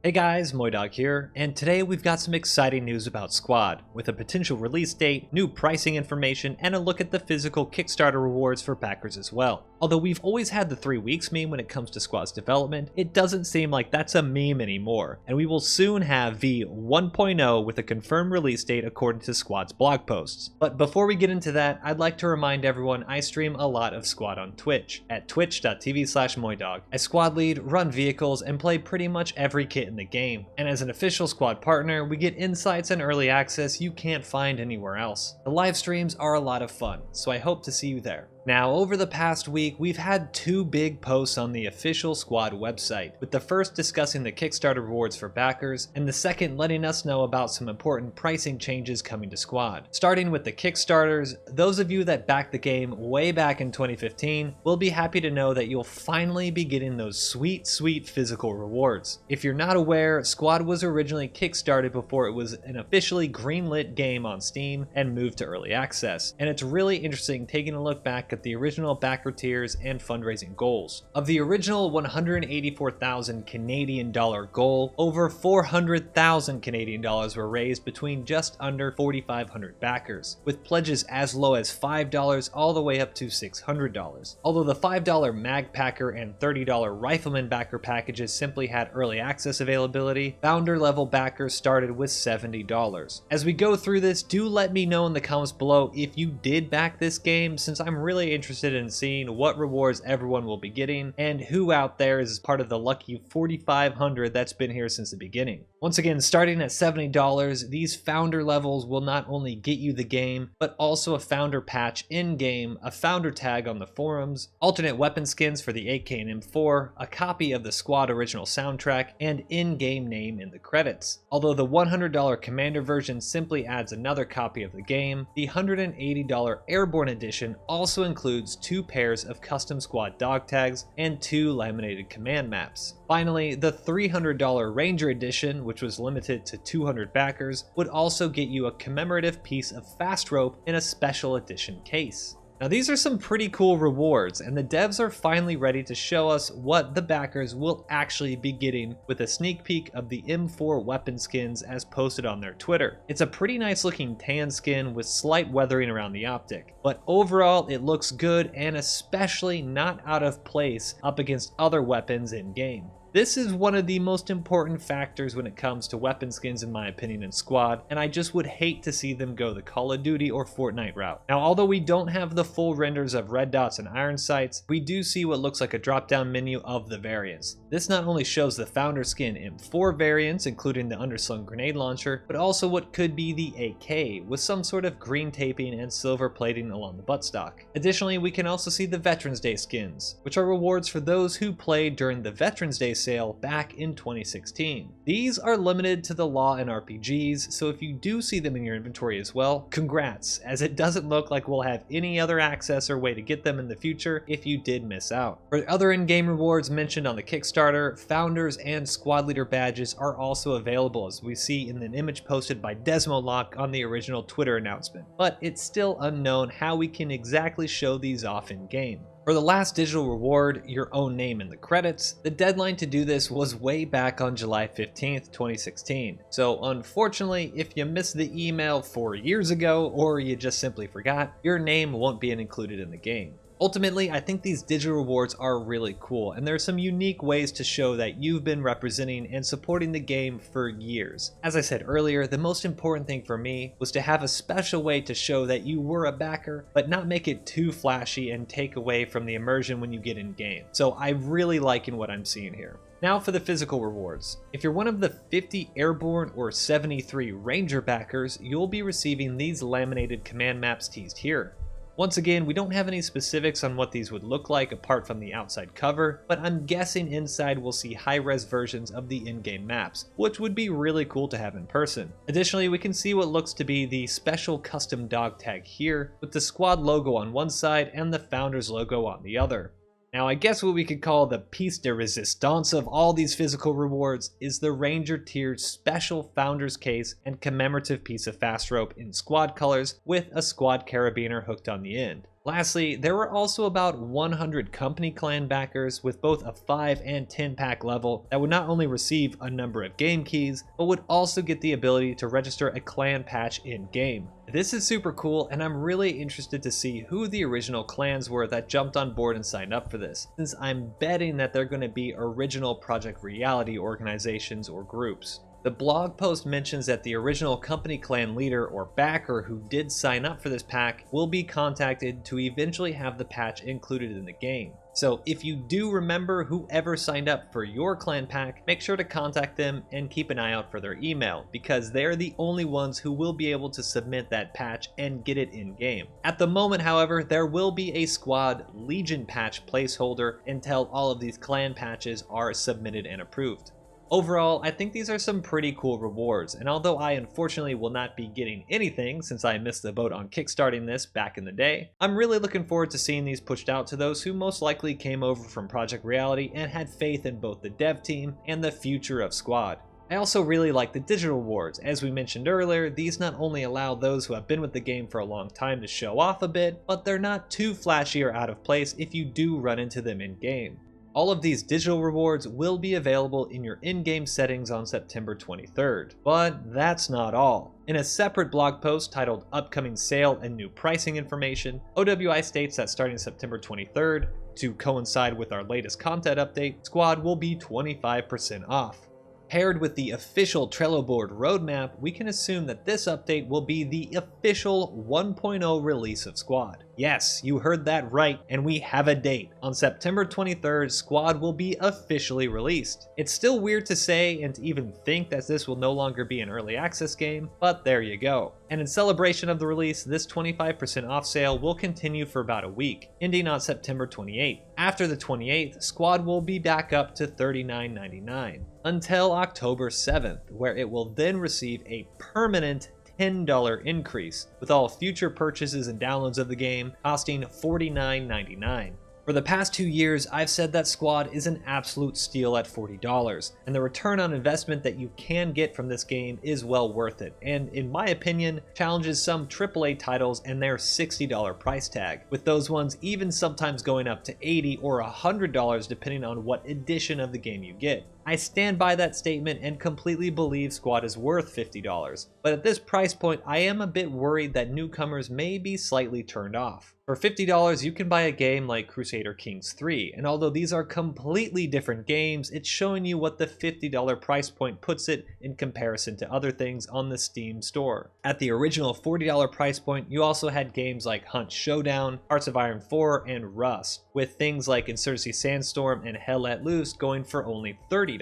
Hey guys, MoiDawg here, and today we've got some exciting news about Squad, with a potential release date, new pricing information, and a look at the physical Kickstarter rewards for backers as well. Although we've always had the 3 weeks meme when it comes to Squad's development, it doesn't seem like that's a meme anymore, and we will soon have V1.0 with a confirmed release date according to Squad's blog posts. But before we get into that, I'd like to remind everyone I stream a lot of Squad on Twitch, at twitch.tv/MoiDawg. As Squad lead, run vehicles, and play pretty much every kit in the game, and as an official Squad partner, we get insights and early access you can't find anywhere else. The live streams are a lot of fun, so I hope to see you there. Now, over the past week, we've had 2 big posts on the official Squad website, with the first discussing the Kickstarter rewards for backers, and the second letting us know about some important pricing changes coming to Squad. Starting with the Kickstarters, those of you that backed the game way back in 2015 will be happy to know that you'll finally be getting those sweet physical rewards. If you're not aware, Squad was originally kickstarted before it was an officially greenlit game on Steam and moved to early access, and it's really interesting taking a look back at the original backer tiers and fundraising goals. Of the original 184,000 Canadian dollar goal, over 400,000 Canadian dollars were raised between just under 4,500 backers, with pledges as low as $5 all the way up to $600. Although the $5 Mag Packer and $30 Rifleman backer packages simply had early access availability, founder level backers started with $70. As we go through this, do let me know in the comments below if you did back this game, since I'm really interested in seeing what rewards everyone will be getting and who out there is part of the lucky 4,500 that's been here since the beginning. Once again, starting at $70, these founder levels will not only get you the game, but also a founder patch in-game, a founder tag on the forums, alternate weapon skins for the AK and M4, a copy of the Squad original soundtrack, and in-game name in the credits. Although the $100 Commander version simply adds another copy of the game, the $180 Airborne edition also includes 2 pairs of custom Squad dog tags and 2 laminated command maps. Finally, the $300 Ranger edition, which was limited to 200 backers, would also get you a commemorative piece of fast rope in a special edition case. Now these are some pretty cool rewards, and the devs are finally ready to show us what the backers will actually be getting with a sneak peek of the M4 weapon skins as posted on their Twitter. It's a pretty nice looking tan skin with slight weathering around the optic, but overall it looks good and especially not out of place up against other weapons in game. This is one of the most important factors when it comes to weapon skins in my opinion in Squad, and I just would hate to see them go the Call of Duty or Fortnite route. Now although we don't have the full renders of red dots and iron sights, we do see what looks like a drop down menu of the variants. This not only shows the founder skin M4 variants including the underslung grenade launcher, but also what could be the AK with some sort of green taping and silver plating along the buttstock. Additionally, we can also see the Veterans Day skins, which are rewards for those who played during the Veterans Day sale back in 2016. These are limited to the law and RPGs, so if you do see them in your inventory as well, congrats, as it doesn't look like we'll have any other access or way to get them in the future if you did miss out. For other in-game rewards mentioned on the Kickstarter, founders and squad leader badges are also available, as we see in an image posted by Desmolock on the original Twitter announcement, but it's still unknown how we can exactly show these off in game. For the last digital reward, your own name in the credits, the deadline to do this was way back on July 15th, 2016. So unfortunately, if you missed the email 4 years ago or you just simply forgot, your name won't be included in the game. Ultimately, I think these digital rewards are really cool, and there are some unique ways to show that you've been representing and supporting the game for years. As I said earlier, the most important thing for me was to have a special way to show that you were a backer, but not make it too flashy and take away from the immersion when you get in game. So I'm really liking what I'm seeing here. Now for the physical rewards. If you're one of the 50 Airborne or 73 Ranger backers, you'll be receiving these laminated command maps teased here. Once again, we don't have any specifics on what these would look like apart from the outside cover, but I'm guessing inside we'll see high-res versions of the in-game maps, which would be really cool to have in person. Additionally, we can see what looks to be the special custom dog tag here, with the squad logo on one side and the founder's logo on the other. Now, I guess what we could call the piece de resistance of all these physical rewards is the Ranger tiered special Founder's Case and commemorative piece of fast rope in squad colors with a squad carabiner hooked on the end. Lastly, there were also about 100 company clan backers with both a 5 and 10 pack level that would not only receive a number of game keys, but would also get the ability to register a clan patch in-game. This is super cool, and I'm really interested to see who the original clans were that jumped on board and signed up for this, since I'm betting that they're going to be original Project Reality organizations or groups. The blog post mentions that the original company clan leader or backer who did sign up for this pack will be contacted to eventually have the patch included in the game. So if you do remember whoever signed up for your clan pack, make sure to contact them and keep an eye out for their email, because they're the only ones who will be able to submit that patch and get it in game. At the moment, however, there will be a Squad Legion patch placeholder until all of these clan patches are submitted and approved. Overall, I think these are some pretty cool rewards, and although I unfortunately will not be getting anything since I missed the boat on kickstarting this back in the day, I'm really looking forward to seeing these pushed out to those who most likely came over from Project Reality and had faith in both the dev team and the future of Squad. I also really like the digital rewards. As we mentioned earlier, these not only allow those who have been with the game for a long time to show off a bit, but they're not too flashy or out of place if you do run into them in game. All of these digital rewards will be available in your in-game settings on September 23rd. But that's not all. In a separate blog post titled Upcoming Sale and New Pricing Information, OWI states that starting September 23rd, to coincide with our latest content update, Squad will be 25% off. Paired with the official Trello board roadmap, we can assume that this update will be the official 1.0 release of Squad. Yes, you heard that right, and we have a date. On September 23rd, Squad will be officially released. It's still weird to say and to even think that this will no longer be an early access game, but there you go. And in celebration of the release, this 25% off sale will continue for about a week, ending on September 28th. After the 28th, Squad will be back up to $39.99 until October 7th, where it will then receive a permanent $10 increase, with all future purchases and downloads of the game costing $49.99. For the past 2 years, I've said that Squad is an absolute steal at $40, and the return on investment that you can get from this game is well worth it, and in my opinion, challenges some AAA titles and their $60 price tag, with those ones even sometimes going up to $80 or $100 depending on what edition of the game you get. I stand by that statement and completely believe Squad is worth $50, but at this price point I am a bit worried that newcomers may be slightly turned off. For $50 you can buy a game like Crusader Kings 3, and although these are completely different games, it's showing you what the $50 price point puts it in comparison to other things on the Steam store. At the original $40 price point, you also had games like Hunt Showdown, Hearts of Iron 4, and Rust, with things like Insurgency Sandstorm and Hell Let Loose going for only $30.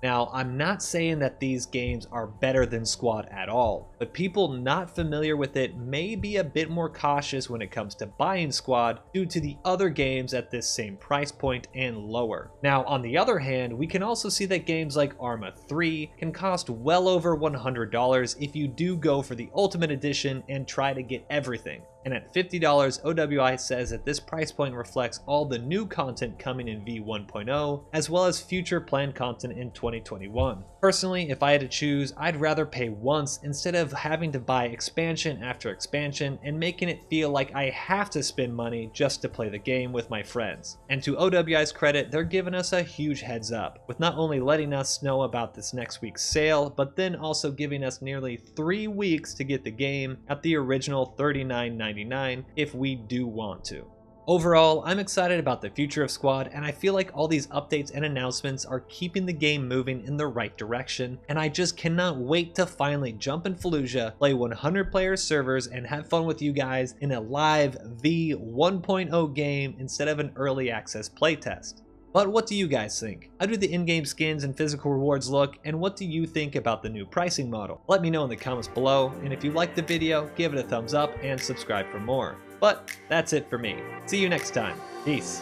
Now, I'm not saying that these games are better than Squad at all, but people not familiar with it may be a bit more cautious when it comes to buying Squad due to the other games at this same price point and lower. Now, on the other hand, we can also see that games like Arma 3 can cost well over $100 if you do go for the Ultimate Edition and try to get everything. And at $50, OWI says that this price point reflects all the new content coming in V1.0, as well as future planned content in 2021. Personally, if I had to choose, I'd rather pay once instead of having to buy expansion after expansion and making it feel like I have to spend money just to play the game with my friends. And to OWI's credit, they're giving us a huge heads up, with not only letting us know about this next week's sale, but then also giving us nearly 3 weeks to get the game at the original $39.99 if we do want to. Overall, I'm excited about the future of Squad, and I feel like all these updates and announcements are keeping the game moving in the right direction, and I just cannot wait to finally jump in Fallujah, play 100 player servers, and have fun with you guys in a live V1.0 game instead of an early access playtest. But what do you guys think? How do the in-game skins and physical rewards look, and what do you think about the new pricing model? Let me know in the comments below, and if you liked the video, give it a thumbs up and subscribe for more. But that's it for me. See you next time. Peace.